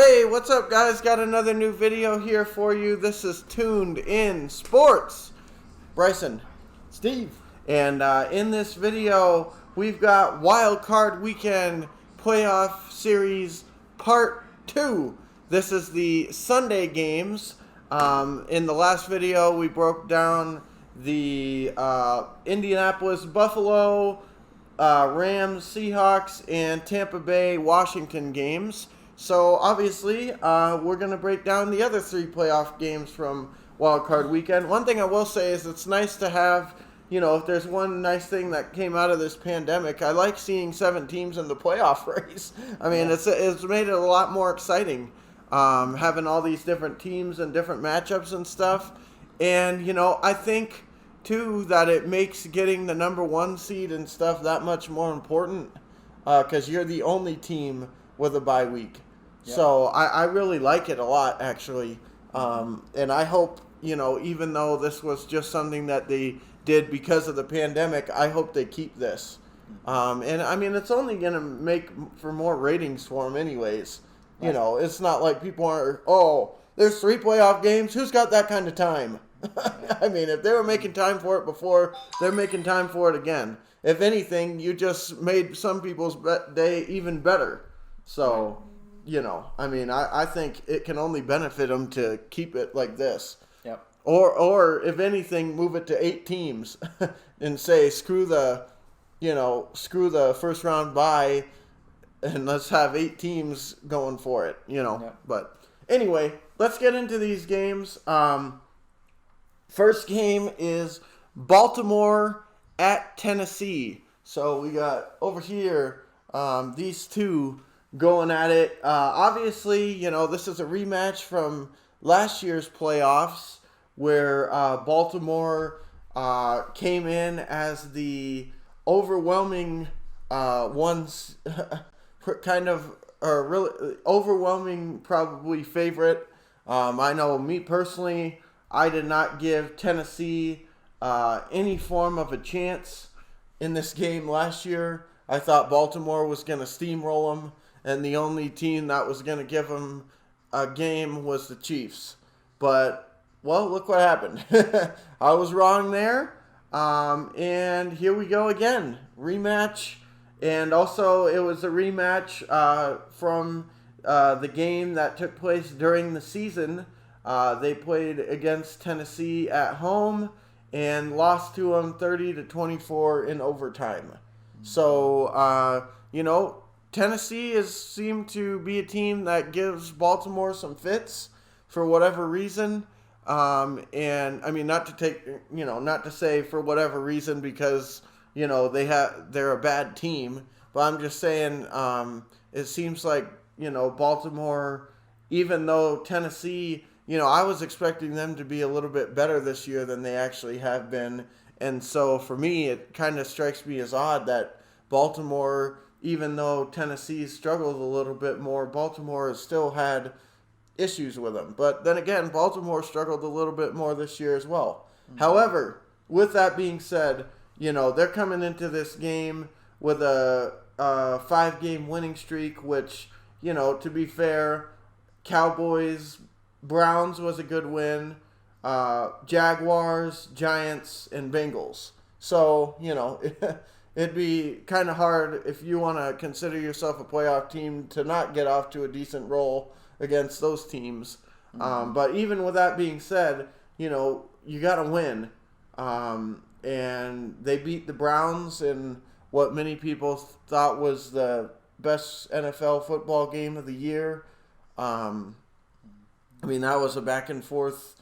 Hey, what's up, guys? Got another new video here for you. This is Tuned In Sports. Bryson, Steve. and in this video, we've got Wildcard Weekend Playoff Series Part 2. This is the Sunday games. In the last video, we broke down the Indianapolis Buffalo, Rams, Seahawks, and Tampa Bay, Washington games. So obviously, we're going to break down the other three playoff games from Wild Card Weekend. One thing I will say is it's nice to have, if there's one nice thing that came out of this pandemic, I like seeing 7 teams in the playoff race. I mean, it's made it a lot more exciting, having all these different teams and different matchups and stuff. And, I think, too, that it makes getting the number 1 seed and stuff that much more important because you're the only team with a bye week. Yep. So I really like it a lot, actually. And I hope, even though this was just something that they did because of the pandemic, I hope they keep this. And, I mean, it's only going to make for more ratings for them anyways. Right. It's not like people are, there's 3 playoff games. Who's got that kind of time? I mean, if they were making time for it before, they're making time for it again. If anything, you just made some people's day even better. So, I think it can only benefit them to keep it like this. Yep. Or if anything, move it to 8 teams and say screw the first round bye, and let's have 8 teams going for it. Yep. But anyway, let's get into these games. First game is Baltimore at Tennessee. So we got over here these two going at it. Obviously, this is a rematch from last year's playoffs where Baltimore came in as the overwhelming ones, really overwhelming probably favorite. I know me personally, I did not give Tennessee any form of a chance in this game last year. I thought Baltimore was going to steamroll them, and the only team that was going to give them a game was the Chiefs. But, well, look what happened. I was wrong there. And here we go again. Rematch. And also, it was a rematch from the game that took place during the season. They played against Tennessee at home and lost to them 30-24 in overtime. So, Tennessee seemed to be a team that gives Baltimore some fits for whatever reason. And I mean, not to say for whatever reason because, they're a bad team, but I'm just saying, it seems like, Baltimore, even though Tennessee, I was expecting them to be a little bit better this year than they actually have been. And so for me, it kind of strikes me as odd that Baltimore, even though Tennessee struggled a little bit more, Baltimore has still had issues with them. But then again, Baltimore struggled a little bit more this year as well. Mm-hmm. However, with that being said, they're coming into this game with a 5-game winning streak, which, to be fair, Cowboys, Browns was a good win. Jaguars, Giants, and Bengals. So, it'd be kind of hard if you want to consider yourself a playoff team to not get off to a decent roll against those teams. Mm-hmm. But even with that being said, you got to win. And they beat the Browns in what many people thought was the best NFL football game of the year. That was a back and forth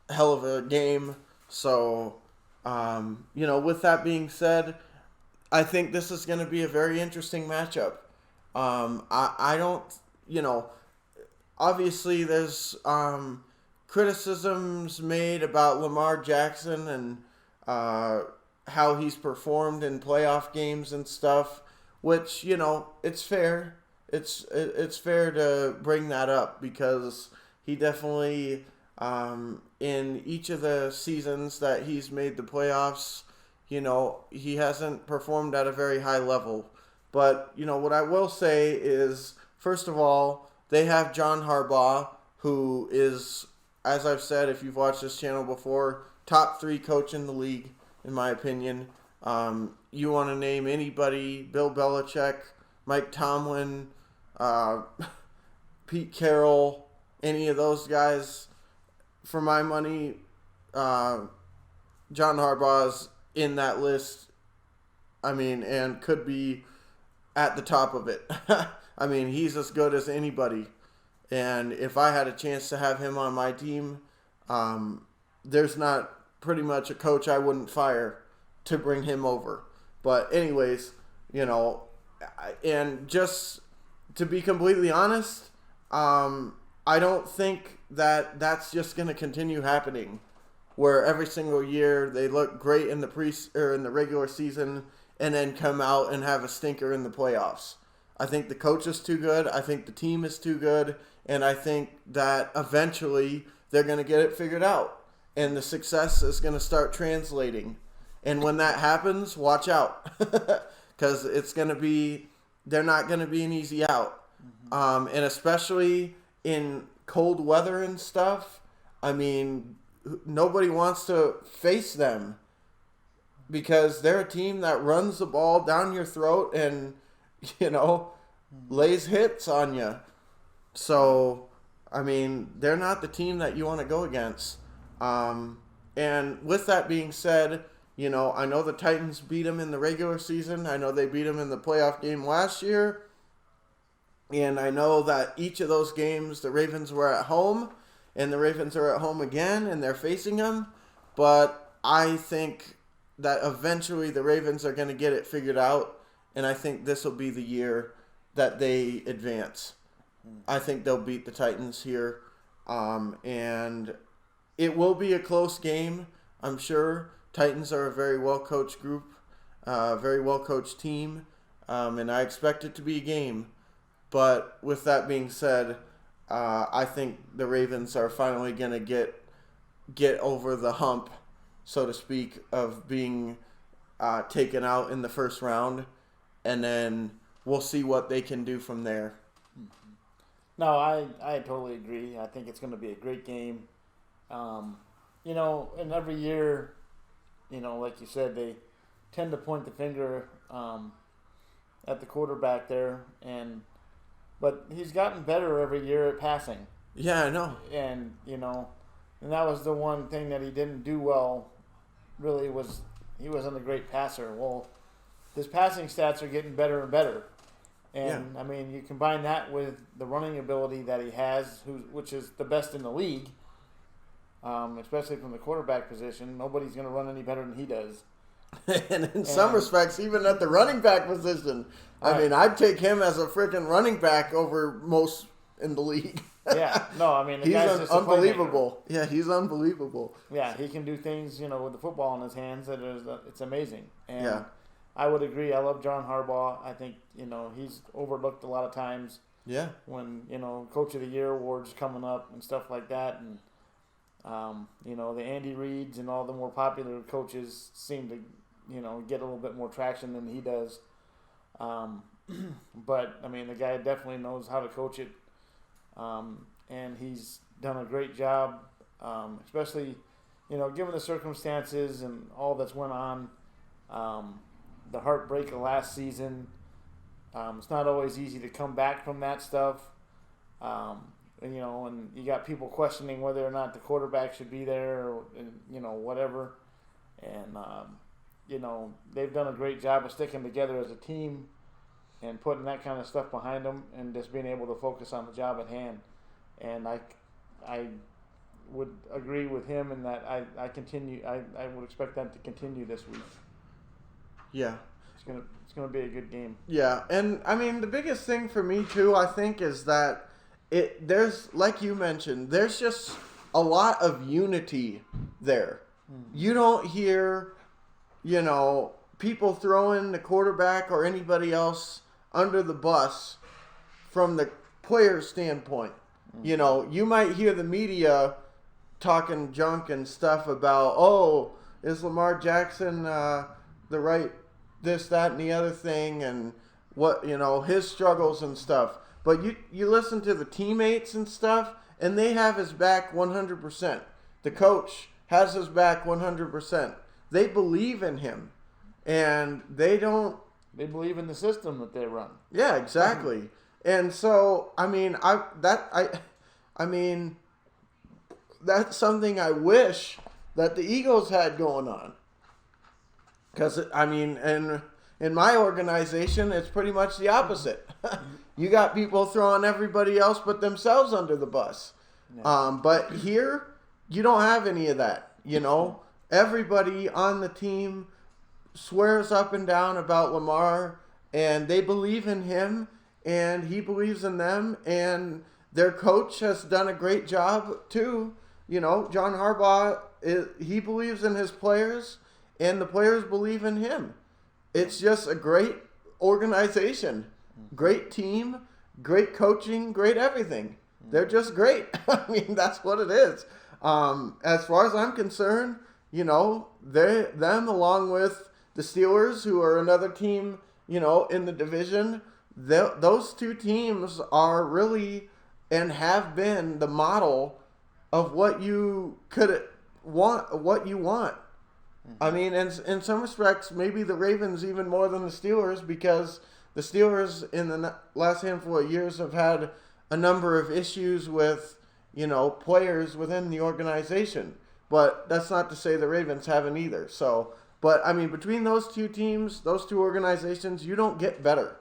hell of a game. So, with that being said, I think this is going to be a very interesting matchup. I don't, obviously there's criticisms made about Lamar Jackson and how he's performed in playoff games and stuff, which, it's fair. It's fair to bring that up because he definitely, in each of the seasons that he's made the playoffs, he hasn't performed at a very high level. But, what I will say is, first of all, they have John Harbaugh, who is, as I've said, if you've watched this channel before, top 3 coach in the league, in my opinion. You want to name anybody, Bill Belichick, Mike Tomlin, Pete Carroll, any of those guys, for my money, John Harbaugh's in that list. I mean, and could be at the top of it. I mean, he's as good as anybody. And if I had a chance to have him on my team, there's not pretty much a coach I wouldn't fire to bring him over. But anyways, and just to be completely honest, I don't think that that's just going to continue happening, where every single year they look great in the regular season and then come out and have a stinker in the playoffs. I think the coach is too good. I think the team is too good. And I think that eventually they're going to get it figured out. And the success is going to start translating. And when that happens, watch out. Because they're not going to be an easy out. Mm-hmm. And especially in cold weather and stuff, I mean, nobody wants to face them. Because they're a team that runs the ball down your throat and, lays hits on you. So, I mean, they're not the team that you want to go against. And with that being said, I know the Titans beat them in the regular season. I know they beat them in the playoff game last year. And I know that each of those games, the Ravens were at home. And the Ravens are at home again, and they're facing them. But I think that eventually the Ravens are going to get it figured out. And I think this will be the year that they advance. I think they'll beat the Titans here. And it will be a close game, I'm sure. Titans are a very well-coached group, very well-coached team. And I expect it to be a game. But with that being said, I think the Ravens are finally going to get over the hump, so to speak, of being taken out in the first round. And then we'll see what they can do from there. No, I totally agree. I think it's going to be a great game. And every year, like you said, they tend to point the finger at the quarterback there, but he's gotten better every year at passing. Yeah, I know. And and that was the one thing that he didn't do well. Really, was he wasn't a great passer. Well, his passing stats are getting better and better. And, I mean, you combine that with the running ability that he has, which is the best in the league, especially from the quarterback position. Nobody's going to run any better than he does. And in some respects, even at the running back position, I mean, I'd take him as a freaking running back over most in the league. Yeah, no, I mean, the he's guy's just unbelievable. Yeah, he's unbelievable. Yeah, he can do things, with the football in his hands that it's amazing. And yeah. I would agree. I love John Harbaugh. I think, he's overlooked a lot of times. Yeah. When, Coach of the Year awards coming up and stuff like that. And, the Andy Reids and all the more popular coaches seem to, get a little bit more traction than he does. But, I mean, the guy definitely knows how to coach it. And he's done a great job, especially, given the circumstances and all that's went on. The heartbreak of last season. It's not always easy to come back from that stuff. And you got people questioning whether or not the quarterback should be there or, whatever. And, they've done a great job of sticking together as a team and putting that kind of stuff behind them and just being able to focus on the job at hand. And I would agree with him in that I would expect that to continue this week. Yeah. It's gonna be a good game. Yeah, and I mean the biggest thing for me too, I think, is that there's, like you mentioned, there's just a lot of unity there. You don't hear, people throwing the quarterback or anybody else under the bus from the player's standpoint. You might hear the media talking junk and stuff about, is Lamar Jackson the right this, that, and the other thing, and what, his struggles and stuff. But you listen to the teammates and stuff, and they have his back 100%. The coach has his back 100%. They believe in him, and they don't. They believe in the system that they run. Yeah, exactly. And so, I mean, that's something I wish that the Eagles had going on. Because, I mean, in my organization, it's pretty much the opposite. You got people throwing everybody else but themselves under the bus. Yeah. But here, you don't have any of that, you know. Everybody on the team swears up and down about Lamar, and they believe in him, and he believes in them, and their coach has done a great job too. You know, John Harbaugh, he believes in his players, and the players believe in him. It's just a great organization, great team, great coaching, great everything. They're just great. I mean, that's what it is. As far as I'm concerned, you know, them along with the Steelers, who are another team, you know, in the division, those two teams are really and have been the model of what you could want, what you want. I mean, in some respects, maybe the Ravens even more than the Steelers, because the Steelers in the last handful of years have had a number of issues with, you know, players within the organization. But that's not to say the Ravens haven't either. So, but I mean, between those two teams, those two organizations, you don't get better.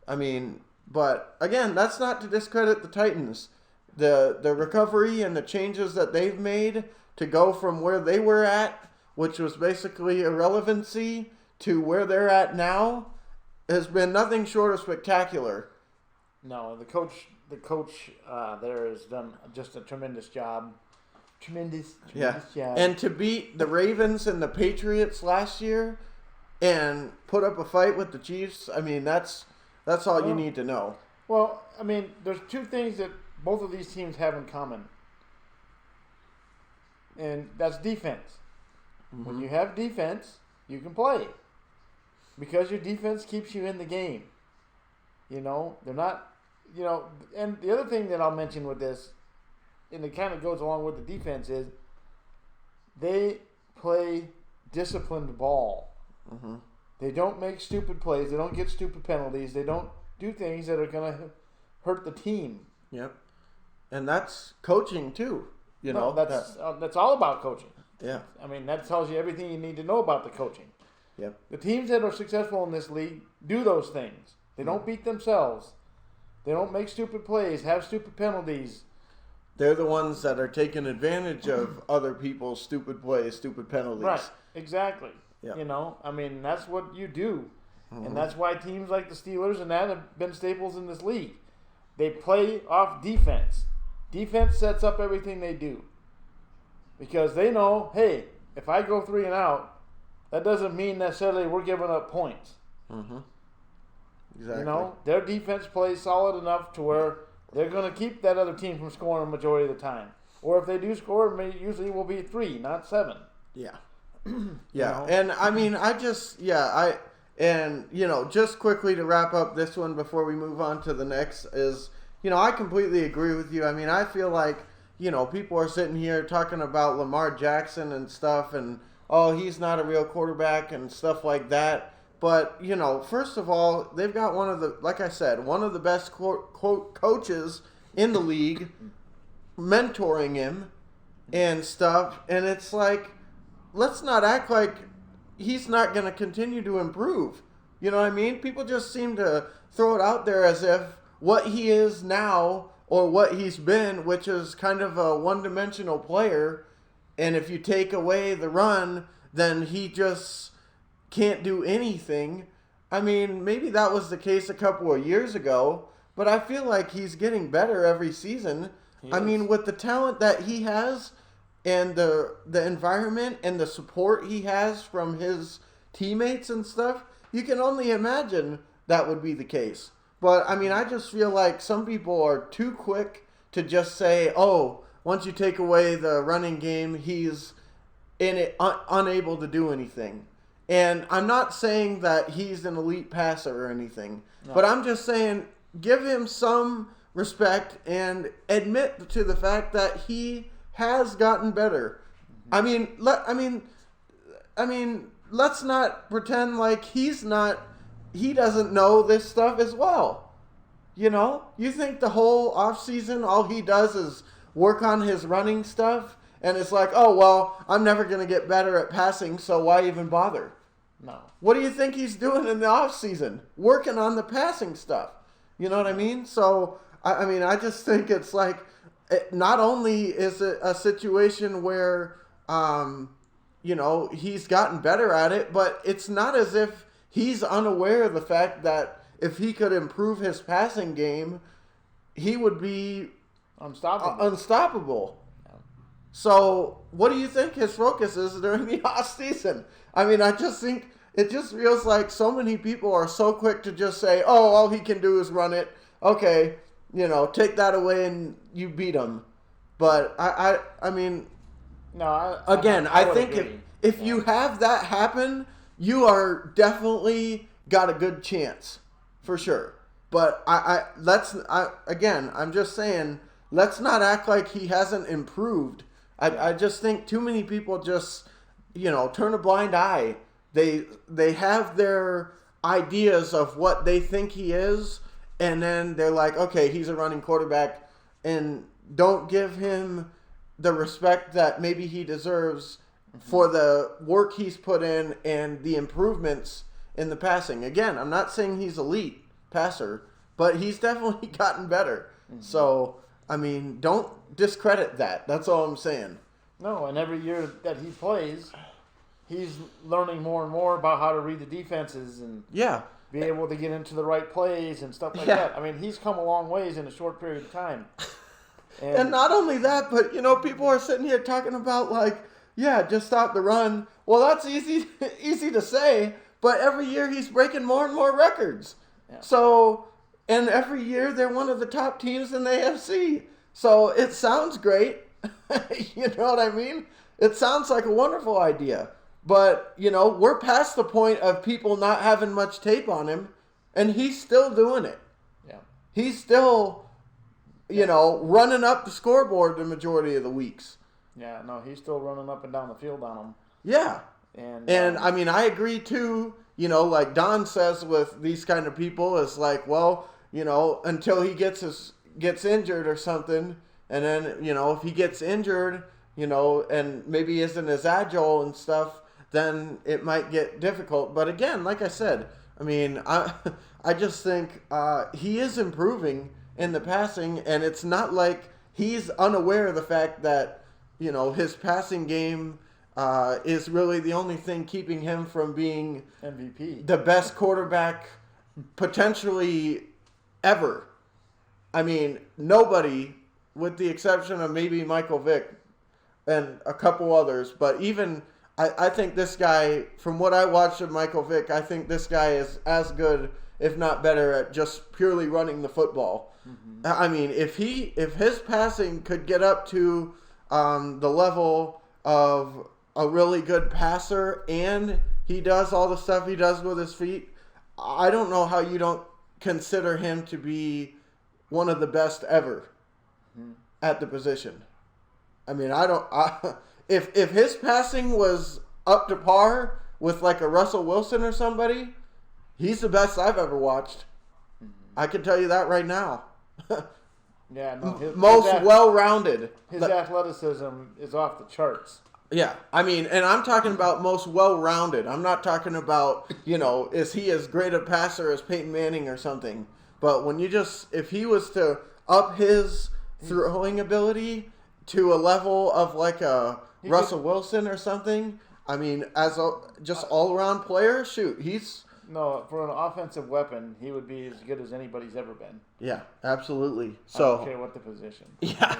I mean, but again, that's not to discredit the Titans. The recovery and the changes that they've made to go from where they were at, which was basically irrelevancy, to where they're at now, has been nothing short of spectacular. No, the coach there has done just a tremendous job. Tremendous job. And to beat the Ravens and the Patriots last year and put up a fight with the Chiefs, I mean, that's all you need to know. Well, I mean, there's two things that both of these teams have in common. And that's defense. Mm-hmm. When you have defense, you can play. Because your defense keeps you in the game. You know, they're not, you know, and the other thing that I'll mention with this, and it kind of goes along with the defense, is they play disciplined ball. Mm-hmm. They don't make stupid plays. They don't get stupid penalties. They don't do things that are going to hurt the team. Yep. And that's coaching too. You know, that's all about coaching. Yeah. I mean, that tells you everything you need to know about the coaching. Yep. The teams that are successful in this league do those things. They don't beat themselves. They don't make stupid plays, have stupid penalties. They're the ones that are taking advantage of other people's stupid plays, stupid penalties. Right. Exactly. Yep. You know, I mean, that's what you do. Mm-hmm. And that's why teams like the Steelers and that have been staples in this league. They play off defense. Defense sets up everything they do. Because they know, hey, if I go 3 and out, that doesn't mean necessarily we're giving up points. Mm-hmm. Exactly. You know, their defense plays solid enough to where they're going to keep that other team from scoring a majority of the time. Or if they do score, it usually will be 3, not 7. Yeah. Yeah. And I mean, and, you know, just quickly to wrap up this one before we move on to the next is, you know, I completely agree with you. I mean, I feel like, you know, people are sitting here talking about Lamar Jackson and stuff and, oh, he's not a real quarterback and stuff like that. But, you know, first of all, they've got one of the best coaches in the league mentoring him and stuff. And it's like, let's not act like he's not going to continue to improve. You know what I mean? People just seem to throw it out there as if what he is now or what he's been, which is kind of a one-dimensional player, and if you take away the run, then he just can't do anything. I mean, maybe that was the case a couple of years ago, but I feel like he's getting better every season. I mean, with the talent that he has and the environment and the support he has from his teammates and stuff, you can only imagine that would be the case. But, I mean, I just feel like some people are too quick to just say, oh, once you take away the running game, he's unable to do anything. And I'm not saying that he's an elite passer or anything. No. But I'm just saying give him some respect and admit to the fact that he has gotten better. I mean, let's not pretend like he doesn't know this stuff as well. You think the whole offseason all he does is work on his running stuff, and it's like, oh, well, I'm never going to get better at passing, so why even bother? No. What do you think he's doing in the offseason? Working on the passing stuff. You know what I mean? So, I just think it's like, not only is it a situation where, he's gotten better at it, but it's not as if he's unaware of the fact that if he could improve his passing game, he would be unstoppable. Yeah. So, what do you think his focus is during the offseason? I just think it just feels like so many people are so quick to just say, oh, all he can do is run it. Okay, take that away and you beat him. But, I think if you have that happen, you are definitely got a good chance, for sure. But I'm just saying, let's not act like he hasn't improved. I just think too many people just, turn a blind eye. They have their ideas of what they think he is, and then they're like, okay, he's a running quarterback, and don't give him the respect that maybe he deserves for the work he's put in and the improvements in the passing. Again, I'm not saying he's elite passer, but he's definitely gotten better. Mm-hmm. So, don't discredit that. That's all I'm saying. No, and every year that he plays, he's learning more and more about how to read the defenses and be able to get into the right plays and stuff like that. He's come a long ways in a short period of time. And not only that, but, people are sitting here talking about, just stop the run. Well, that's easy to say, but every year he's breaking more and more records. Yeah. So, and every year they're one of the top teams in the AFC. So it sounds great. You know what I mean? It sounds like a wonderful idea. But, we're past the point of people not having much tape on him, and he's still doing it. Yeah. He's still, running up the scoreboard the majority of the weeks. Yeah, no, he's still running up and down the field on them. Yeah. And I agree, too. Like Don says with these kind of people, it's like, well, until he gets injured or something, and then, if he gets injured, and maybe isn't as agile and stuff, then it might get difficult. But again, like I said, I just think he is improving in the passing, and it's not like he's unaware of the fact that, his passing game is really the only thing keeping him from being MVP, the best quarterback potentially ever. Nobody, with the exception of maybe Michael Vick and a couple others, but even I think this guy, from what I watched of Michael Vick, I think this guy is as good, if not better, at just purely running the football. Mm-hmm. If his passing could get up to the level of a really good passer, and he does all the stuff he does with his feet, I don't know how you don't consider him to be one of the best ever at the position. If his passing was up to par with like a Russell Wilson or somebody, he's the best I've ever watched. Mm-hmm. I can tell you that right now. Yeah, no, most well-rounded. His athleticism is off the charts. Yeah, and I'm talking about most well-rounded. I'm not talking about, is he as great a passer as Peyton Manning or something. But if he was to up his throwing ability to a level of like a Russell Wilson or something, as a just all-around player, he's... No, for an offensive weapon, he would be as good as anybody's ever been. Yeah, absolutely. So I don't care what the position. Yeah,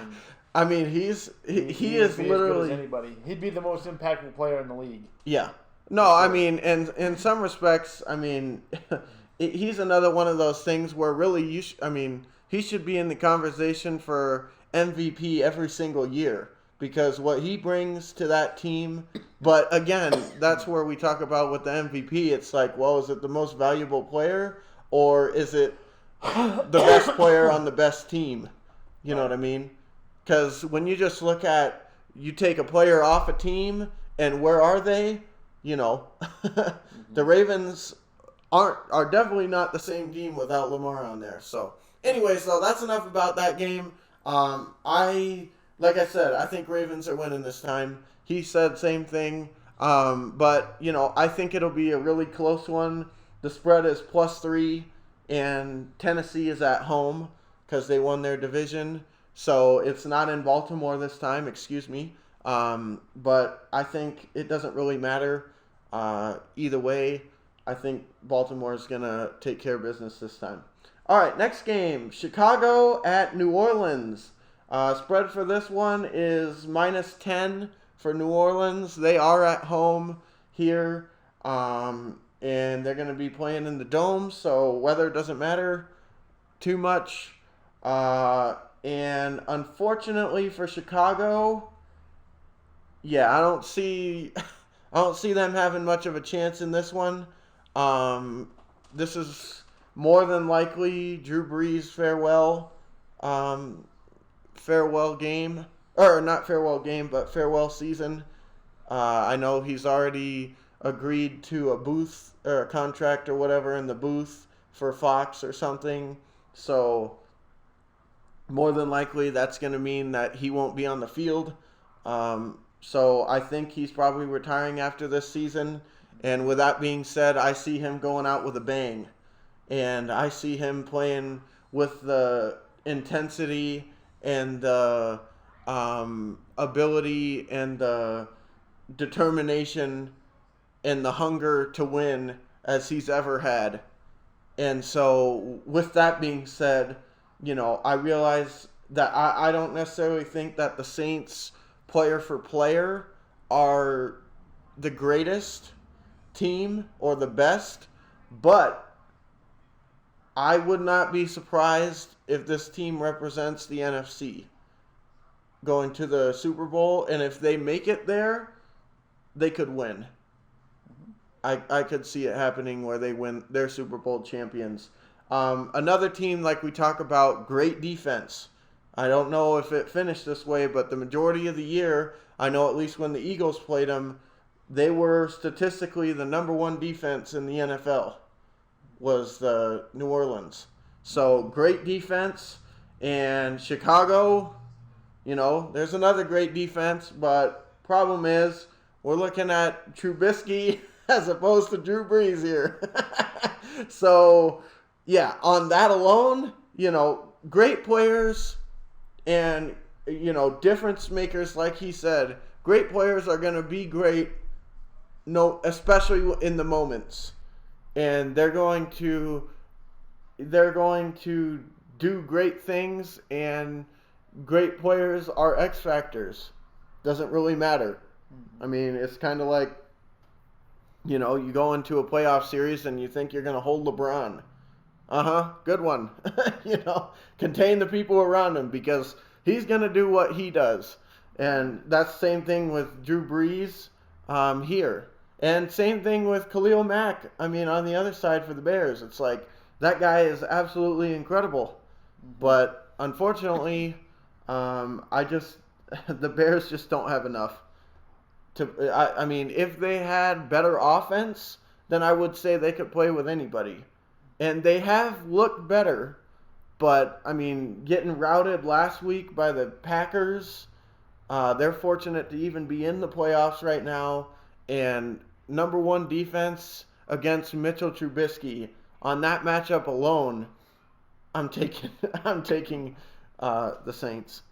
he is literally as anybody. He'd be the most impactful player in the league. Yeah. No, and in some respects, he's another one of those things where really he should be in the conversation for MVP every single year, because what he brings to that team. But again, that's where we talk about with the MVP. It's like, well, is it the most valuable player, or is it the best player on the best team. You know what I mean? Because when you just look at, you take a player off a team, and where are they? You know, the Ravens are definitely not the same team without Lamar on there. So, anyways, though, that's enough about that game. Like I said, I think Ravens are winning this time. He said same thing. But, you know, I think it'll be a really close one. The spread is +3, and Tennessee is at home because they won their division. So it's not in Baltimore this time, excuse me. But I think it doesn't really matter. Either way, I think Baltimore is going to take care of business this time. All right, next game, Chicago at New Orleans. Spread for this one is -10 for New Orleans. They are at home here, and they're going to be playing in the Dome, so weather doesn't matter too much. And unfortunately for Chicago, yeah, I don't see them having much of a chance in this one. This is more than likely Drew Brees' farewell game, or not farewell game, but farewell season. I know he's already agreed to a booth or a contract or whatever in the booth for Fox or something. So more than likely that's going to mean that he won't be on the field. So I think he's probably retiring after this season. And with that being said, I see him going out with a bang. And I see him playing with the intensity and the ability and the determination and the hunger to win as he's ever had. And so with that being said, you know, I realize that I don't necessarily think that the Saints, player for player, are the greatest team or the best, but I would not be surprised if this team represents the NFC going to the Super Bowl, and if they make it there, they could win. I could see it happening where they win, their Super Bowl champions. Another team, like we talk about, great defense. I don't know if it finished this way, but the majority of the year, I know at least when the Eagles played them, they were statistically the number one defense in the NFL, was the New Orleans. So great defense. And Chicago, you know, there's another great defense, but problem is we're looking at Trubisky as opposed to Drew Brees here. So, yeah, on that alone, you know, great players and, you know, difference makers, like he said. Great players are going to be great, no, especially in the moments. And they're going to do great things, and great players are X factors. Doesn't really matter. I mean, it's kind of like, you know, you go into a playoff series and you think you're going to hold LeBron. Good one. You know, contain the people around him because he's going to do what he does. And that's the same thing with Drew Brees here. And same thing with Khalil Mack. I mean, on the other side for the Bears, it's like that guy is absolutely incredible. But unfortunately, the Bears just don't have enough. I mean, if they had better offense, then I would say they could play with anybody. And they have looked better, but, I mean, getting routed last week by the Packers, they're fortunate to even be in the playoffs right now. And number one defense against Mitchell Trubisky, on that matchup alone, I'm taking the Saints.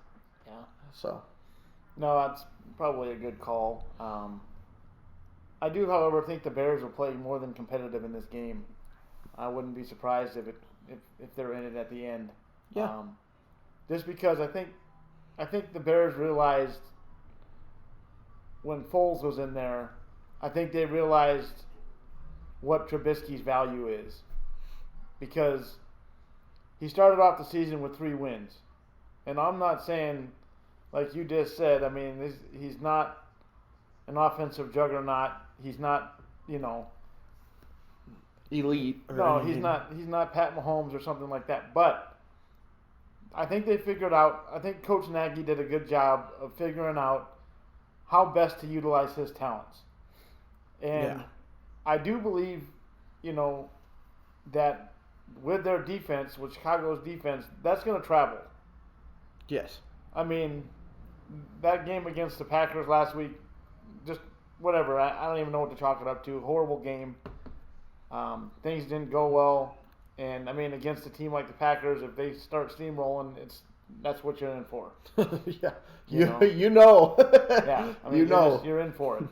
Yeah. So. No, that's probably a good call. I do, however, think the Bears will play more than competitive in this game. I wouldn't be surprised if they're in it at the end. Yeah. Just because I think the Bears realized when Foles was in there, I think they realized what Trubisky's value is, because he started off the season with 3 wins, and I'm not saying, like you just said, I mean, he's not an offensive juggernaut. He's not, you know, elite. No, he's not. He's not Pat Mahomes or something like that. But I think they figured out. I think Coach Nagy did a good job of figuring out how best to utilize his talents. And I do believe, that with their defense, with Chicago's defense, that's going to travel. Yes. I mean, that game against the Packers last week, just whatever. I don't even know what to chalk it up to. Horrible game. Things didn't go well. And, I mean, against a team like the Packers, if they start steamrolling, that's what you're in for. Yeah. You know. Yeah. I mean, you're in for it,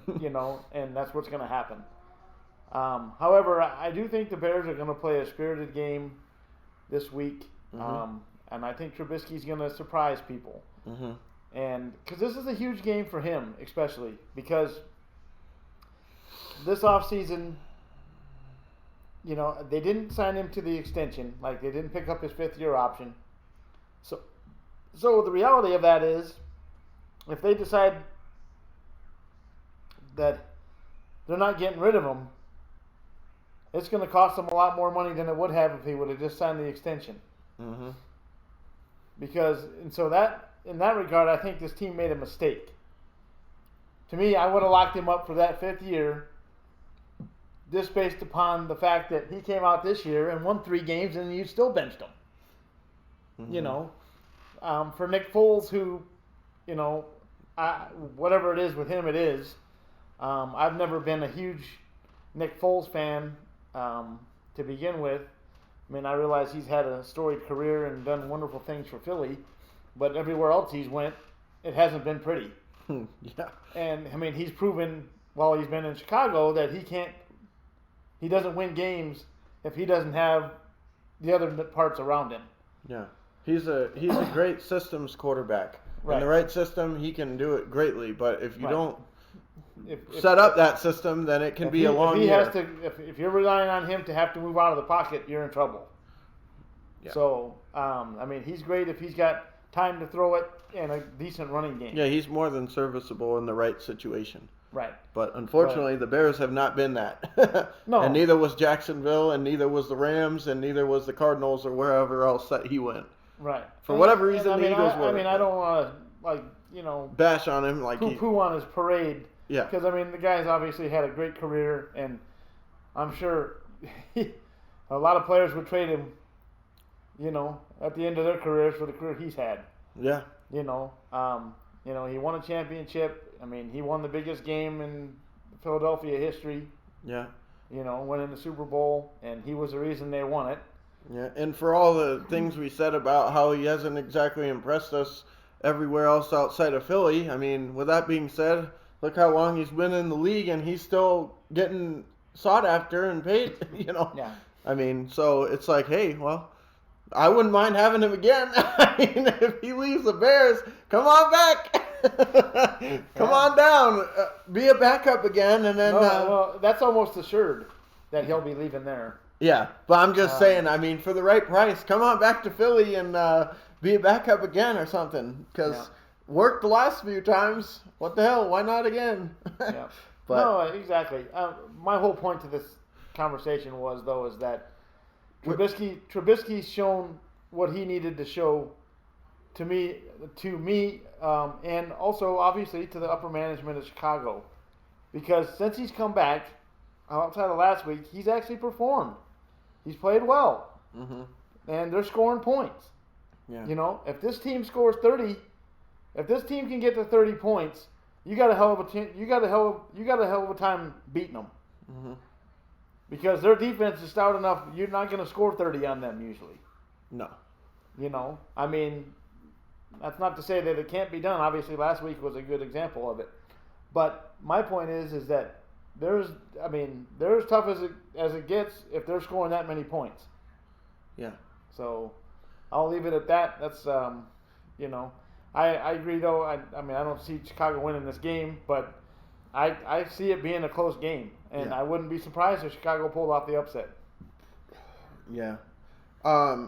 and that's what's going to happen. However, I do think the Bears are going to play a spirited game this week. Mm-hmm. And I think Trubisky's going to surprise people. Mm-hmm. And because this is a huge game for him, especially because this offseason, they didn't sign him to the extension. Like, they didn't pick up his fifth-year option. So the reality of that is, if they decide that they're not getting rid of him, it's going to cost them a lot more money than it would have if he would have just signed the extension. Mm-hmm. In that regard, I think this team made a mistake. To me, I would have locked him up for that fifth year, just based upon the fact that he came out this year and won 3 games and you still benched him. Mm-hmm. For Nick Foles, who, whatever it is with him, it is. I've never been a huge Nick Foles fan to begin with. I mean, I realize he's had a storied career and done wonderful things for Philly, but everywhere else he's went, it hasn't been pretty. Yeah. And, I mean, he's proven while he's been in Chicago that he doesn't win games if he doesn't have the other parts around him. Yeah. He's a great systems quarterback. Right. In the right system, he can do it greatly, but if you don't if set up that system, then it can be a long year. If you're relying on him to have to move out of the pocket, you're in trouble. Yeah. So, I mean, he's great if he's got time to throw it and a decent running game. Yeah, he's more than serviceable in the right situation. Right. But unfortunately, the Bears have not been that. No. And neither was Jacksonville, and neither was the Rams, and neither was the Cardinals or wherever else that he went. Right. For whatever reason, the Eagles were. I mean, I don't want to, bash on him like poo on his parade. Yeah. Because, I mean, the guy's obviously had a great career, and I'm sure a lot of players would trade him, at the end of their careers for the career he's had. Yeah. He won a championship. I mean, he won the biggest game in Philadelphia history. Yeah. Winning the Super Bowl, and he was the reason they won it. Yeah, and for all the things we said about how he hasn't exactly impressed us everywhere else outside of Philly, I mean, with that being said, look how long he's been in the league, and he's still getting sought after and paid, Yeah. I mean, so it's like, hey, well, I wouldn't mind having him again. I mean, if he leaves the Bears, come on back. Come on down. Be a backup again, and then... well, that's almost assured that he'll be leaving there. Yeah, but I'm just saying, I mean, for the right price, come on back to Philly and be a backup again or something. Because worked the last few times. What the hell? Why not again? Yeah. But, no, exactly. My whole point to this conversation is that Trubisky's shown what he needed to show to me, and also obviously to the upper management of Chicago, because since he's come back, outside of last week, he's actually performed. He's played well, and they're scoring points. Yeah. If this team scores 30, if this team can get to 30 points, you got a hell of a time beating them. Mm-hmm. Because their defense is stout enough, you're not going to score 30 on them usually. No. I mean, that's not to say that it can't be done. Obviously, last week was a good example of it. But my point is that they're as tough as it gets if they're scoring that many points. Yeah. So I'll leave it at that. That's I agree though. I mean, I don't see Chicago winning this game, but I see it being a close game, and I wouldn't be surprised if Chicago pulled off the upset. Yeah. I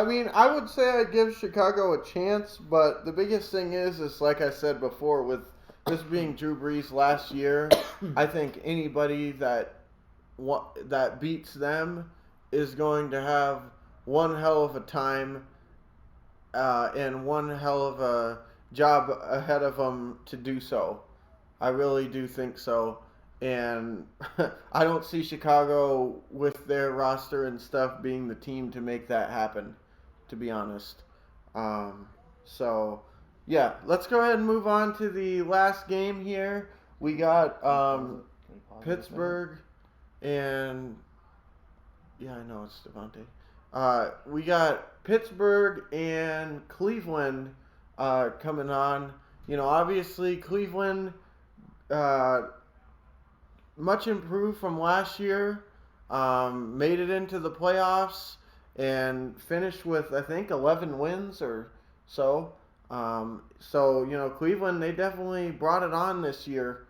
mean, I would say I give Chicago a chance, but the biggest thing is like I said before, with this being Drew Brees' last year, I think anybody that that beats them is going to have one hell of a time and one hell of a job ahead of them to do so. I really do think so. And I don't see Chicago with their roster and stuff being the team to make that happen, to be honest. Um, so, yeah, let's go ahead and move on to the last game here. We got Pittsburgh and yeah, I know it's Devontae. We got Pittsburgh and Cleveland coming on. Obviously Cleveland much improved from last year. Made it into the playoffs and finished with I think 11 wins or so. Cleveland, they definitely brought it on this year.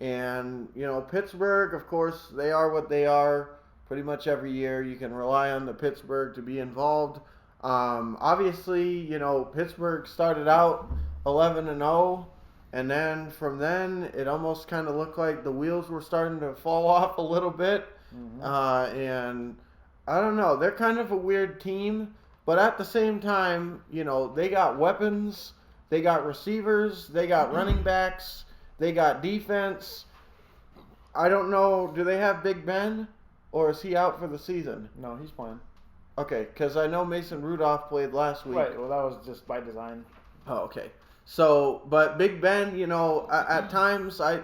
And, Pittsburgh, of course, they are what they are pretty much every year. You can rely on the Pittsburgh to be involved. Obviously, Pittsburgh started out 11-0, and then from then it almost kind of looked like the wheels were starting to fall off a little bit. Mm-hmm. And I don't know, they're kind of a weird team, but at the same time, they got weapons, they got receivers, they got running backs, they got defense. I don't know, do they have Big Ben? Or is he out for the season? No, he's playing. Okay, because I know Mason Rudolph played last week. Right, well, that was just by design. Oh, okay. So, but Big Ben, at times I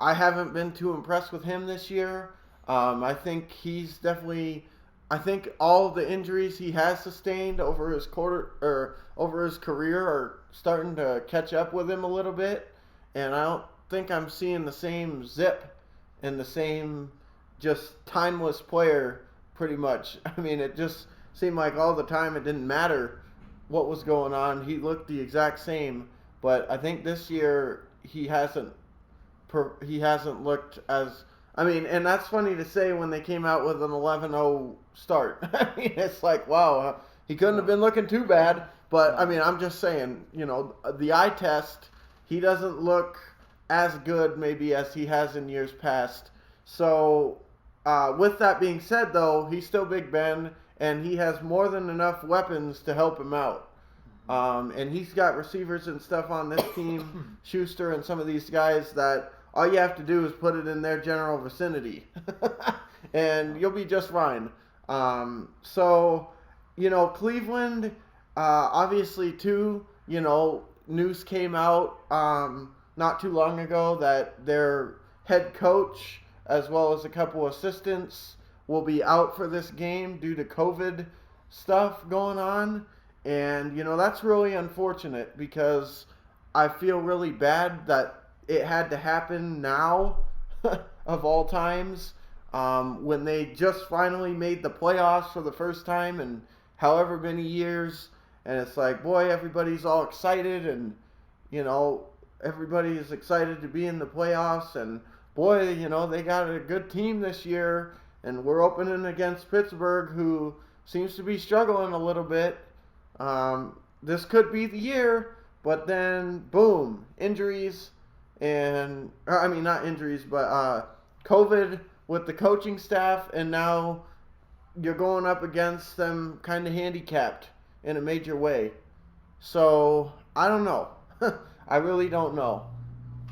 haven't been too impressed with him this year. I think he's definitely, I think all of the injuries he has sustained over his over his career are starting to catch up with him a little bit. And I don't think I'm seeing the same zip and the same just timeless player pretty much. I mean, it just seemed like all the time it didn't matter what was going on. He looked the exact same, but I think this year he hasn't looked as, I mean, and that's funny to say when they came out with an 11-0 start. I mean, it's like, wow, he couldn't have been looking too bad, but I mean, I'm just saying, the eye test, he doesn't look as good maybe as he has in years past. So, with that being said, though, he's still Big Ben, and he has more than enough weapons to help him out. And he's got receivers and stuff on this team, Schuster and some of these guys that all you have to do is put it in their general vicinity, and you'll be just fine. Cleveland, obviously, too, news came out not too long ago that their head coach, as well as a couple assistants, will be out for this game due to COVID stuff going on. And, that's really unfortunate because I feel really bad that it had to happen now, of all times, when they just finally made the playoffs for the first time in however many years. And it's like, boy, everybody's all excited and, everybody is excited to be in the playoffs. And, boy, they got a good team this year. And we're opening against Pittsburgh, who seems to be struggling a little bit. This could be the year, but then, boom, injuries. And, I mean, not injuries, but COVID with the coaching staff. And now you're going up against them kind of handicapped in a major way. So, I don't know. I really don't know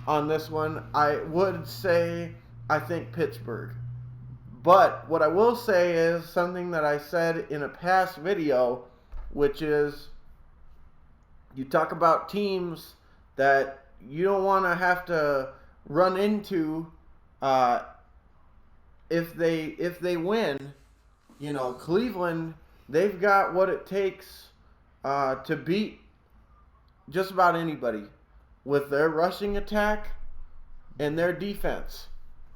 on this one. I would say I think Pittsburgh. But what I will say is something that I said in a past video, which is you talk about teams that you don't want to have to run into if they win. Cleveland, they've got what it takes to beat just about anybody with their rushing attack and their defense.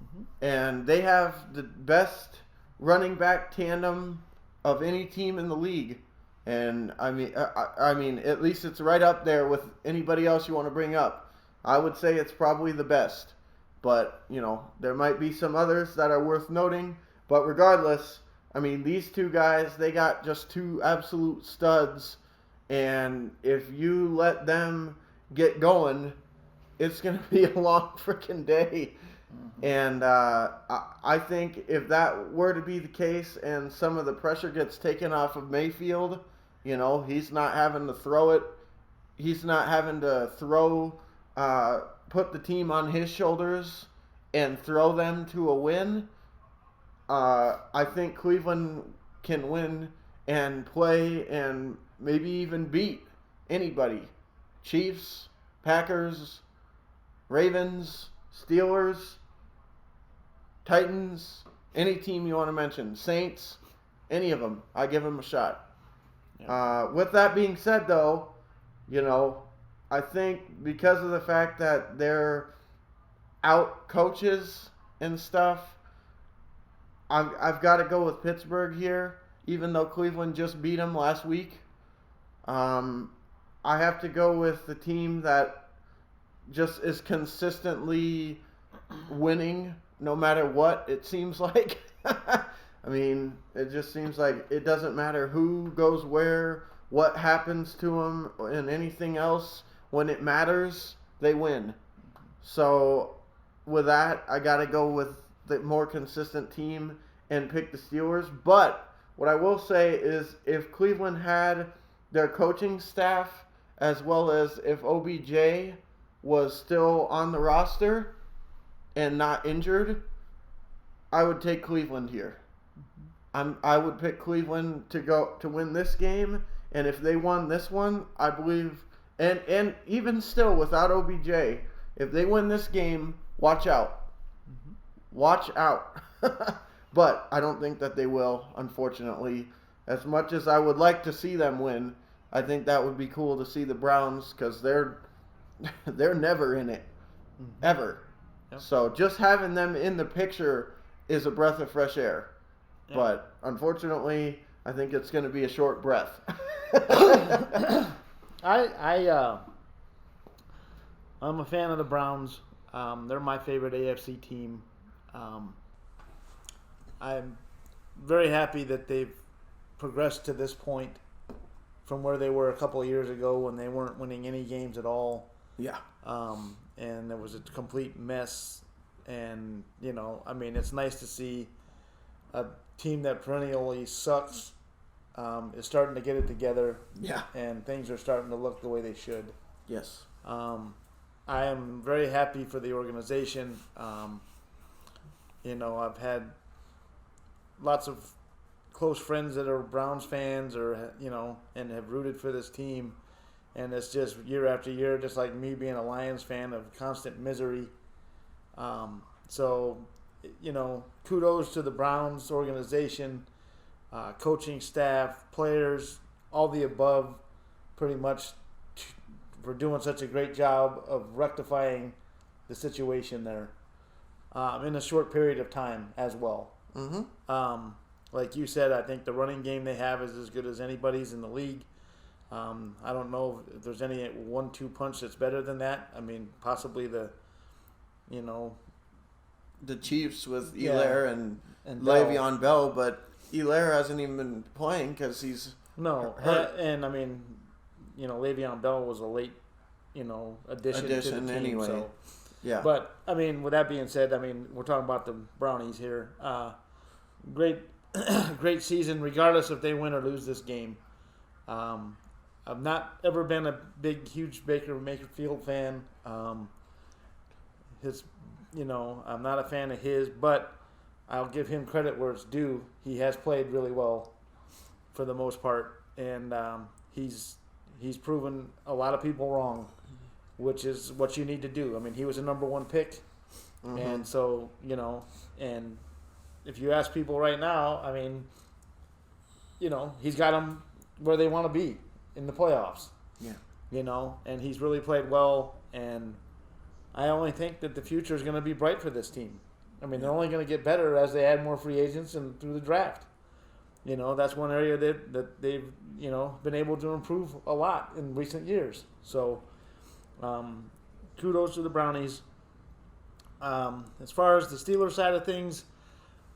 Mm-hmm. And they have the best running back tandem of any team in the league. And I mean, at least it's right up there with anybody else you want to bring up. I would say it's probably the best. But, there might be some others that are worth noting. But regardless, I mean, these two guys, they got just two absolute studs. And if you let them get going, it's going to be a long freaking day. And I think if that were to be the case and some of the pressure gets taken off of Mayfield, he's not having to throw it. He's not having to put the team on his shoulders and throw them to a win. I think Cleveland can win and play and maybe even beat anybody. Chiefs, Packers, Ravens, Steelers, Titans, any team you want to mention. Saints, any of them. I give them a shot. Yeah. With that being said, though, I think because of the fact that they're out coaches and stuff, I've got to go with Pittsburgh here, even though Cleveland just beat them last week. I have to go with the team that just is consistently winning no matter what, it seems like. I mean, it just seems like it doesn't matter who goes where, what happens to them, and anything else. When it matters, they win. So with that, I got to go with the more consistent team and pick the Steelers. But what I will say is if Cleveland had their coaching staff as well as if OBJ was still on the roster and not injured, I would take Cleveland here. I would pick Cleveland to win this game, and if they won this one, I believe, and even still without OBJ, if they win this game, watch out. Watch out. But I don't think that they will, unfortunately. As much as I would like to see them win, I think that would be cool to see the Browns because they're never in it, ever. Yep. So just having them in the picture is a breath of fresh air. Yep. But unfortunately, I think it's going to be a short breath. I'm a fan of the Browns. They're my favorite AFC team. I'm very happy that they've progressed to this point from where they were a couple of years ago when they weren't winning any games at all. Yeah. And it was a complete mess. And, it's nice to see a team that perennially sucks is starting to get it together. Yeah. And things are starting to look the way they should. Yes. I am very happy for the organization. I've had lots of close friends that are Browns fans and have rooted for this team. And it's just year after year, just like me being a Lions fan, of constant misery. So, kudos to the Browns organization, coaching staff, players, all the above, pretty much for doing such a great job of rectifying the situation there in a short period of time as well. Mm-hmm. Like you said, I think the running game they have is as good as anybody's in the league. I don't know if there's any 1-2 punch that's better than that. I mean, possibly the Chiefs with Elaire and Le'Veon Bell, but Elaire hasn't even been playing because he's hurt. And I mean, Le'Veon Bell was a late, addition to the team. Anyway. So. Yeah. But I mean, with that being said, we're talking about the Brownies here. Great, great season, regardless if they win or lose this game. I've not ever been a huge Baker Mayfield fan. I'm not a fan of his, but I'll give him credit where it's due. He has played really well for the most part, and he's proven a lot of people wrong, which is what you need to do. I mean, he was a number 1 pick, and so, and if you ask people right now, he's got them where they want to be in the playoffs. Yeah. And he's really played well, and I only think that the future is going to be bright for this team. They're only going to get better as they add more free agents and through the draft. That's one area that they've, been able to improve a lot in recent years. So, kudos to the Brownies. As far as the Steelers side of things,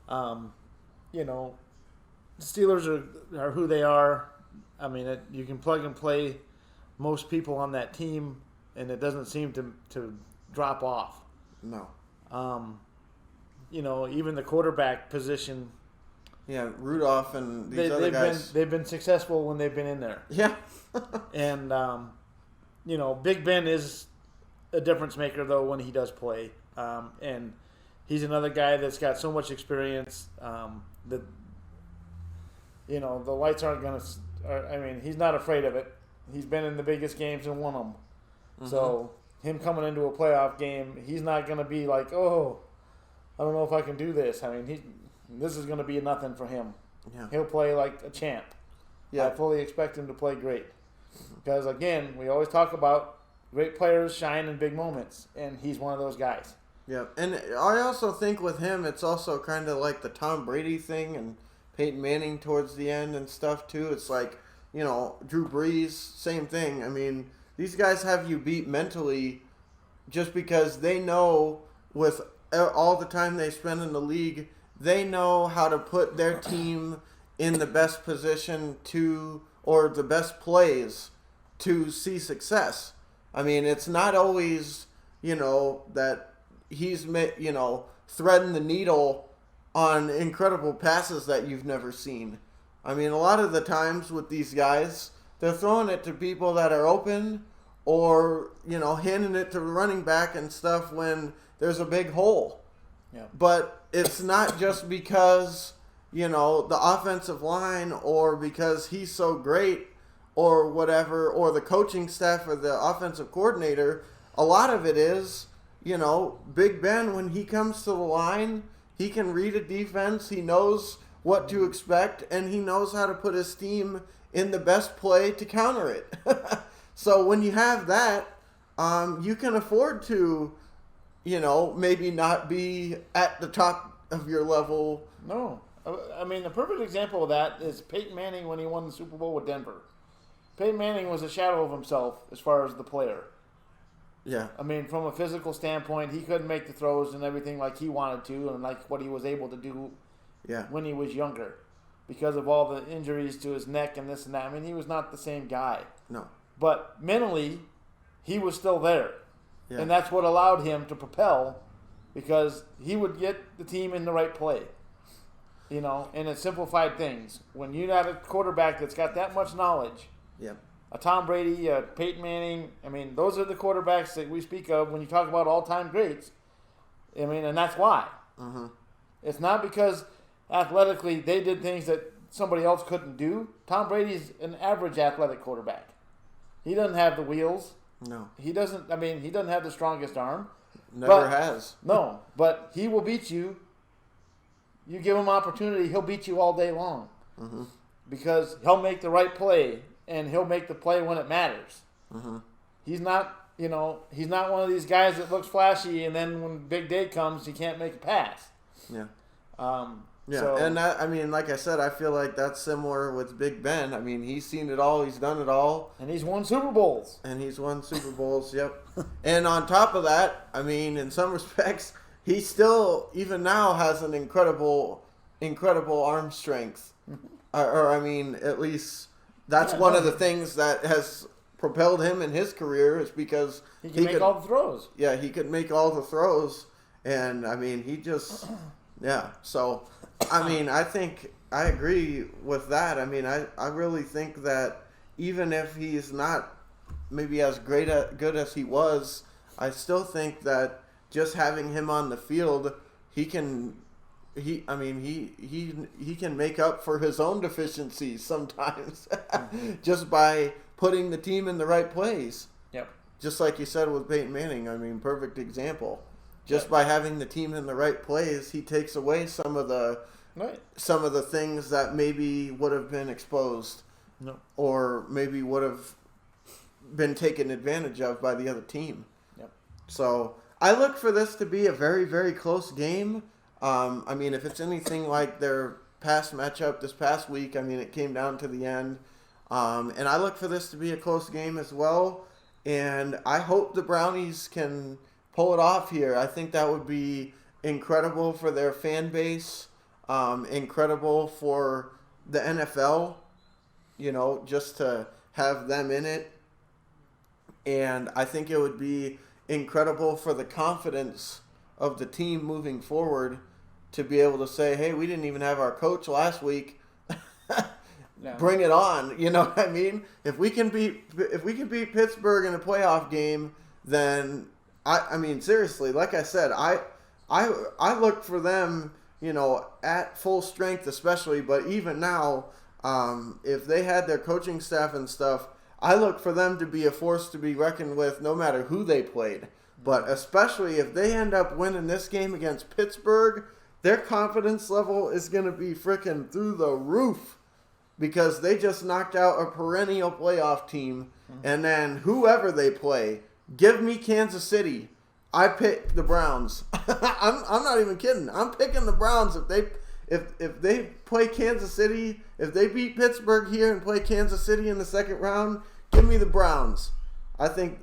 the Steelers are who they are. You can plug and play most people on that team, and it doesn't seem to drop off. No. even the quarterback position. Yeah, Rudolph and these other guys. They've been successful when they've been in there. Yeah. And, Big Ben is a difference maker, though, when he does play. And he's another guy that's got so much experience that, the lights aren't going to – he's not afraid of it. He's been in the biggest games and won them. Mm-hmm. So him coming into a playoff game, he's not going to be like, oh, I don't know if I can do this. This is going to be nothing for him. Yeah. He'll play like a champ. Yeah. I fully expect him to play great. Because, again, we always talk about great players shine in big moments, and he's one of those guys. Yeah, and I also think with him, it's also kind of like the Tom Brady thing and Peyton Manning towards the end and stuff, too. It's like, Drew Brees, same thing. These guys have you beat mentally just because they know with all the time they spend in the league, they know how to put their team in the best position or the best plays to see success. It's not always, that he's, threading the needle on incredible passes that you've never seen. A lot of the times with these guys, they're throwing it to people that are open or, handing it to running back and stuff when there's a big hole. Yeah. But it's not just because, the offensive line or because he's so great or whatever, or the coaching staff or the offensive coordinator. A lot of it is, Big Ben, when he comes to the line, he can read a defense, he knows what to expect, and he knows how to put his team in the best play to counter it. So when you have that, you can afford to, maybe not be at the top of your level. No. The perfect example of that is Peyton Manning when he won the Super Bowl with Denver. Peyton Manning was a shadow of himself as far as the player. Yeah. From a physical standpoint, he couldn't make the throws and everything like he wanted to and like what he was able to do when he was younger because of all the injuries to his neck and this and that. He was not the same guy. No. But mentally, he was still there. Yeah. And that's what allowed him to propel because he would get the team in the right play. And it simplified things. When you got a quarterback that's got that much knowledge, a Tom Brady, a Peyton Manning, those are the quarterbacks that we speak of when you talk about all-time greats. And that's why. Mm-hmm. It's not because athletically they did things that somebody else couldn't do. Tom Brady's an average athletic quarterback. He doesn't have the wheels. No. He doesn't have the strongest arm. Never has. No, but he will beat you. You give him opportunity, he'll beat you all day long. Mm-hmm. Because he'll make the right play, and he'll make the play when it matters. Mm-hmm. He's not, he's not one of these guys that looks flashy, and then when big day comes, he can't make a pass. Yeah. And that, like I said, I feel like that's similar with Big Ben. He's seen it all, he's done it all. And he's won Super Bowls. Yep. And on top of that, in some respects, he still, even now, has an incredible arm strength. At least that's one of the things that has propelled him in his career is because he can make all the throws. Yeah, he could make all the throws. And, he just, yeah. So, I think I agree with that. I really think that even if he's not maybe as good as he was, I still think that just having him on the field, he can make up for his own deficiencies sometimes just by putting the team in the right place. Yep. Just like you said with Peyton Manning, perfect example. Just by having the team in the right plays, he takes away some of the things that maybe would have been exposed, or maybe would have been taken advantage of by the other team. Yep. So I look for this to be a very, very close game. If it's anything like their past matchup this past week, it came down to the end. And I look for this to be a close game as well. And I hope the Brownies can pull it off here. I think that would be incredible for their fan base, incredible for the NFL, just to have them in it. And I think it would be incredible for the confidence of the team moving forward to be able to say, hey, we didn't even have our coach last week. Yeah. Bring it on. You know what I mean? If we can beat Pittsburgh in a playoff game, then I mean, seriously, like I said, I look for them, you know, at full strength especially, but even now, if they had their coaching staff and stuff, I look for them to be a force to be reckoned with no matter who they played. But especially if they end up winning this game against Pittsburgh, their confidence level is going to be freaking through the roof because they just knocked out a perennial playoff team. And then whoever they play, give me Kansas City. I pick the Browns. I'm not even kidding. I'm picking the Browns if they play Kansas City. If they beat Pittsburgh here and play Kansas City in the second round, give me the Browns. I think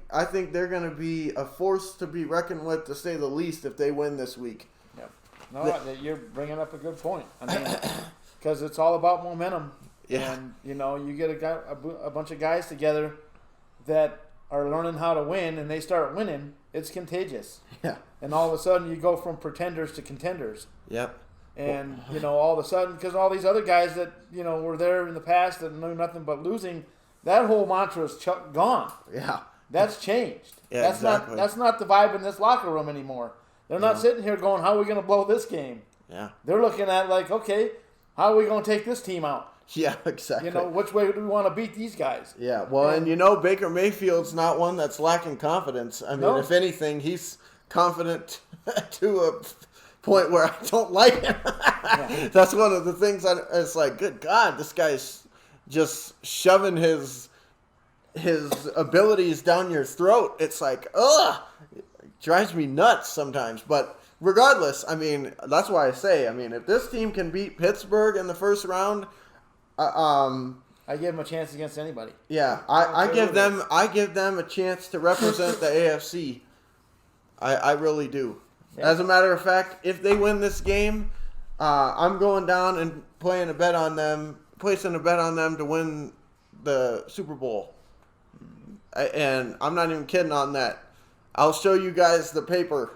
they're going to be a force to be reckoned with, to say the least, if they win this week. Yep. No, you're bringing up a good point. I mean, because it's all about momentum. Yeah. And, you know, you get a bunch of guys together that are learning how to win, and they start winning, it's contagious. Yeah. And all of a sudden, you go from pretenders to contenders. Yep. And, you know, all of a sudden, because all these other guys that, you know, were there in the past that knew nothing but losing, that whole mantra is gone. Yeah. That's changed. Yeah, that's exactly. That's not the vibe in this locker room anymore. They're not sitting here going, how are we going to blow this game? Yeah. They're looking at like, okay, how are we going to take this team out? Yeah, exactly. You know, which way do we want to beat these guys? Yeah, well, and you know, Baker Mayfield's not one that's lacking confidence. I mean, if anything, he's confident to a point where I don't like him. Yeah. That's one of the things it's like, good God, this guy's just shoving his abilities down your throat. It's like, ugh, it drives me nuts sometimes. But regardless, I mean, that's why I say, I mean, if this team can beat Pittsburgh in the first round, I give them a chance against anybody. yeah, I give them a chance to represent the AFC. I really do. Yeah. As a matter of fact, if they win this game, I'm going down and placing a bet on them to win the Super Bowl. And I'm not even kidding on that. I'll show you guys the paper.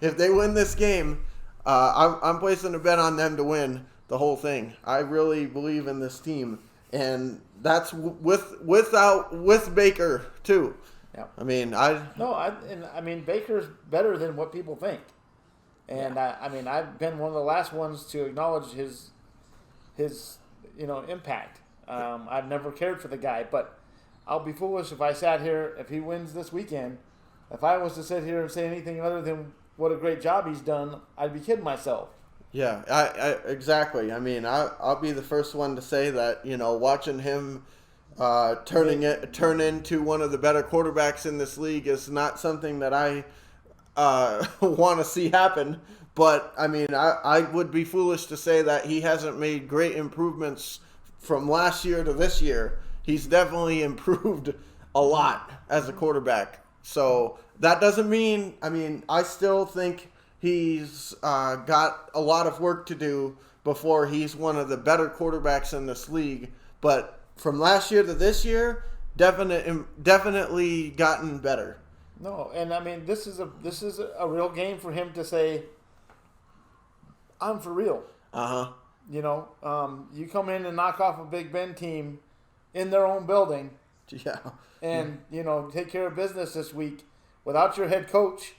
If they win this game, I'm placing a bet on them to win the whole thing. I really believe in this team, and that's with Baker too. Yeah. I mean, I mean Baker's better than what people think, and yeah. I mean I've been one of the last ones to acknowledge his impact. I've never cared for the guy, but I'll be foolish if I sat here if he wins this weekend. If I was to sit here and say anything other than what a great job he's done, I'd be kidding myself. Yeah, I exactly. I mean, I'll be the first one to say that, you know, watching him turn into one of the better quarterbacks in this league is not something that I want to see happen. But, I mean, I would be foolish to say that he hasn't made great improvements from last year to this year. He's definitely improved a lot as a quarterback. So that doesn't mean, I mean, I still think he's got a lot of work to do before he's one of the better quarterbacks in this league. But from last year to this year, definitely gotten better. No, and I mean this is a real game for him to say, I'm for real. Uh-huh. You know, you come in and knock off a Big Ben team in their own building. Yeah. And, you know, take care of business this week without your head coach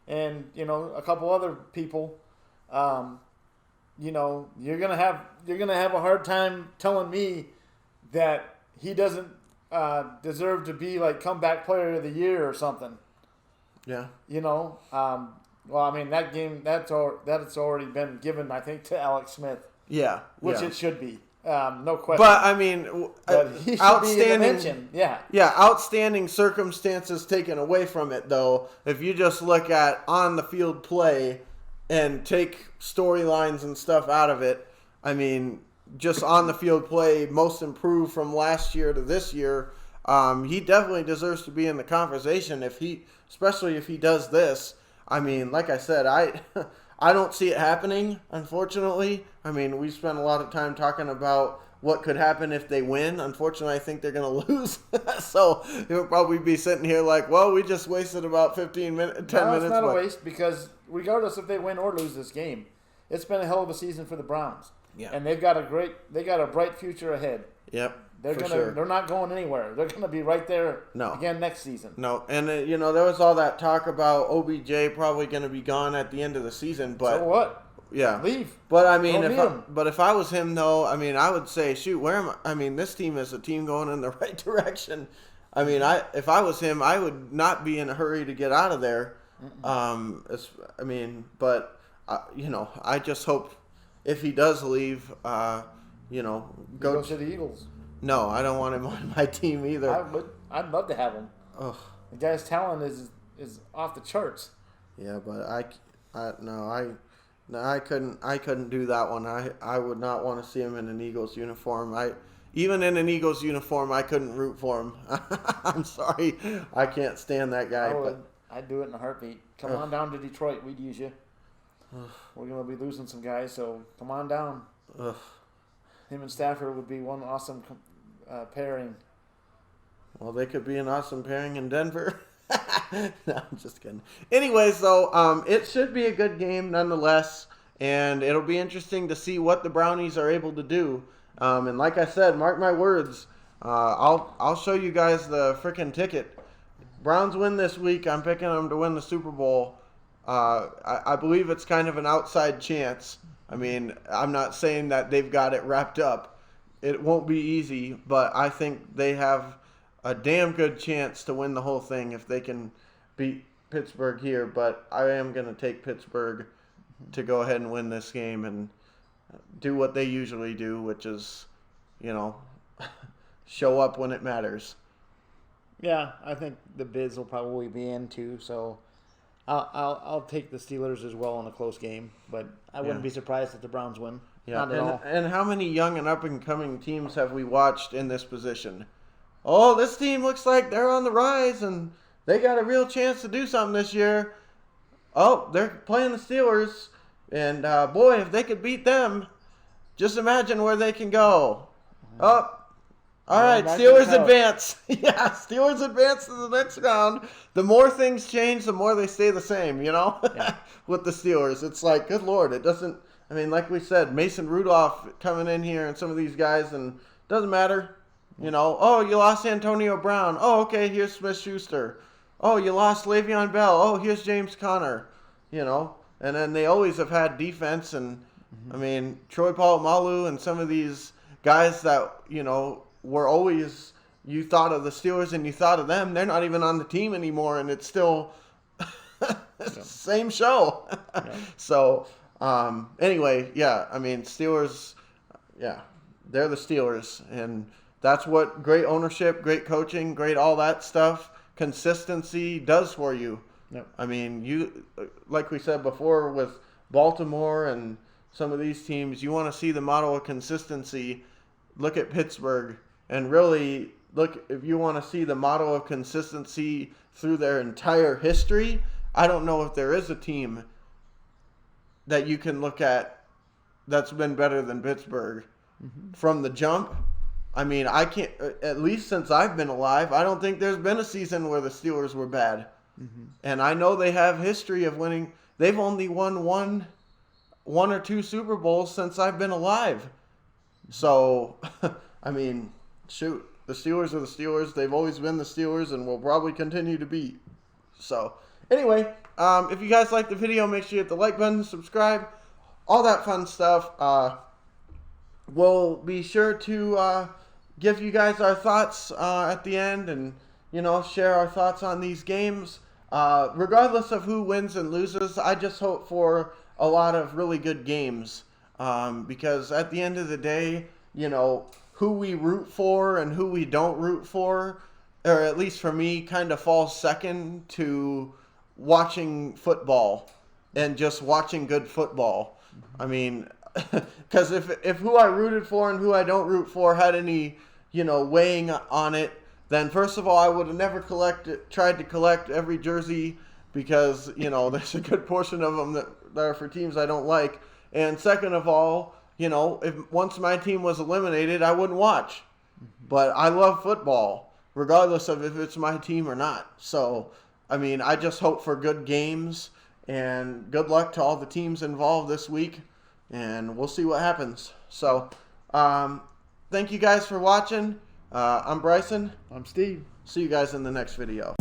and, you know, a couple other people. You know, you're gonna have a hard time telling me that he doesn't deserve to be like comeback player of the year or something. Yeah. You know, well, I mean that game that's already been given, I think, to Alex Smith. Yeah. Which it should be. No question. But I mean, he should outstanding. Be yeah. Yeah, outstanding circumstances taken away from it, though. If you just look at on the field play and take storylines and stuff out of it, I mean, just on the field play, most improved from last year to this year. He definitely deserves to be in the conversation especially if he does this. I mean, like I said, I don't see it happening, unfortunately. I mean, we spent a lot of time talking about what could happen if they win. Unfortunately, I think they're going to lose. So you'll probably be sitting here like, well, we just wasted about 10 minutes. It's not a waste because regardless if they win or lose this game, it's been a hell of a season for the Browns. Yeah. And they got a bright future ahead. Yep. They're not going anywhere. They're gonna be right there again next season. No, and there was all that talk about OBJ probably going to be gone at the end of the season, but so what? Yeah, leave. But I mean, if I was him though, I mean, I would say, shoot, where am I? I mean, this team is a team going in the right direction. I mean, if I was him, I would not be in a hurry to get out of there. I just hope if he does leave, go to the Eagles. No, I don't want him on my team either. I'd love to have him. Ugh. The guy's talent is off the charts. Yeah, but I couldn't do that one. I would not want to see him in an Eagles uniform. Even in an Eagles uniform, I couldn't root for him. I'm sorry, I can't stand that guy. I'd do it in a heartbeat. Come on down to Detroit. We'd use you. We're gonna be losing some guys, so come on down. Him and Stafford would be one awesome pairing. Well, they could be an awesome pairing in Denver. No, I'm just kidding. Anyways, though, it should be a good game nonetheless, and it'll be interesting to see what the Brownies are able to do. And like I said, mark my words, I'll show you guys the freaking ticket. Browns win this week. I'm picking them to win the Super Bowl. I believe it's kind of an outside chance. I mean, I'm not saying that they've got it wrapped up. It won't be easy, but I think they have a damn good chance to win the whole thing if they can beat Pittsburgh here. But I am going to take Pittsburgh to go ahead and win this game and do what they usually do, which is, show up when it matters. Yeah, I think the Biz will probably be in too, so I'll take the Steelers as well in a close game, but I wouldn't be surprised if the Browns win. Yeah, Not at all. And how many young and up-and-coming teams have we watched in this position? Oh, this team looks like they're on the rise, and they got a real chance to do something this year. Oh, they're playing the Steelers, and boy, if they could beat them, just imagine where they can go. Oh, all right, Steelers advance. Yeah, Steelers advance to the next round. The more things change, the more they stay the same, Yeah. with the Steelers. It's like, good Lord, it doesn't, like we said, Mason Rudolph coming in here and some of these guys, and it doesn't matter. Oh, you lost Antonio Brown. Oh, okay, here's Smith-Schuster. Oh, you lost Le'Veon Bell. Oh, here's James Conner. And then they always have had defense, and, Troy Polamalu and some of these guys that, were always, you thought of the Steelers and you thought of them. They're not even on the team anymore, and it's still same show. Yeah. So, anyway, yeah, Steelers, yeah, they're the Steelers, and that's what great ownership, great coaching, great all that stuff, consistency does for you. Yep. You, like we said before with Baltimore and some of these teams, you want to see the model of consistency. Look at Pittsburgh, and really look, if you want to see the model of consistency through their entire history, I don't know if there is a team that you can look at that's been better than Pittsburgh from the jump. I can't, at least since I've been alive, I don't think there's been a season where the Steelers were bad. And I know they have history of winning. They've only won one or two Super Bowls since I've been alive. So, shoot, the Steelers are the Steelers. They've always been the Steelers and will probably continue to be. So, anyway, if you guys like the video, make sure you hit the like button, subscribe, all that fun stuff. We'll be sure to give you guys our thoughts at the end and, share our thoughts on these games. Regardless of who wins and loses, I just hope for a lot of really good games. Because at the end of the day, who we root for and who we don't root for, or at least for me, kind of falls second to watching football and just watching good football. Because if who I rooted for and who I don't root for had any, weighing on it, then first of all, I would have never tried to collect every jersey because, there's a good portion of them that are for teams I don't like. And second of all, if once my team was eliminated, I wouldn't watch. But I love football, regardless of if it's my team or not. So, I just hope for good games and good luck to all the teams involved this week. and we'll see what happens. So, thank you guys for watching. I'm Bryson. I'm Steve. See you guys in the next video.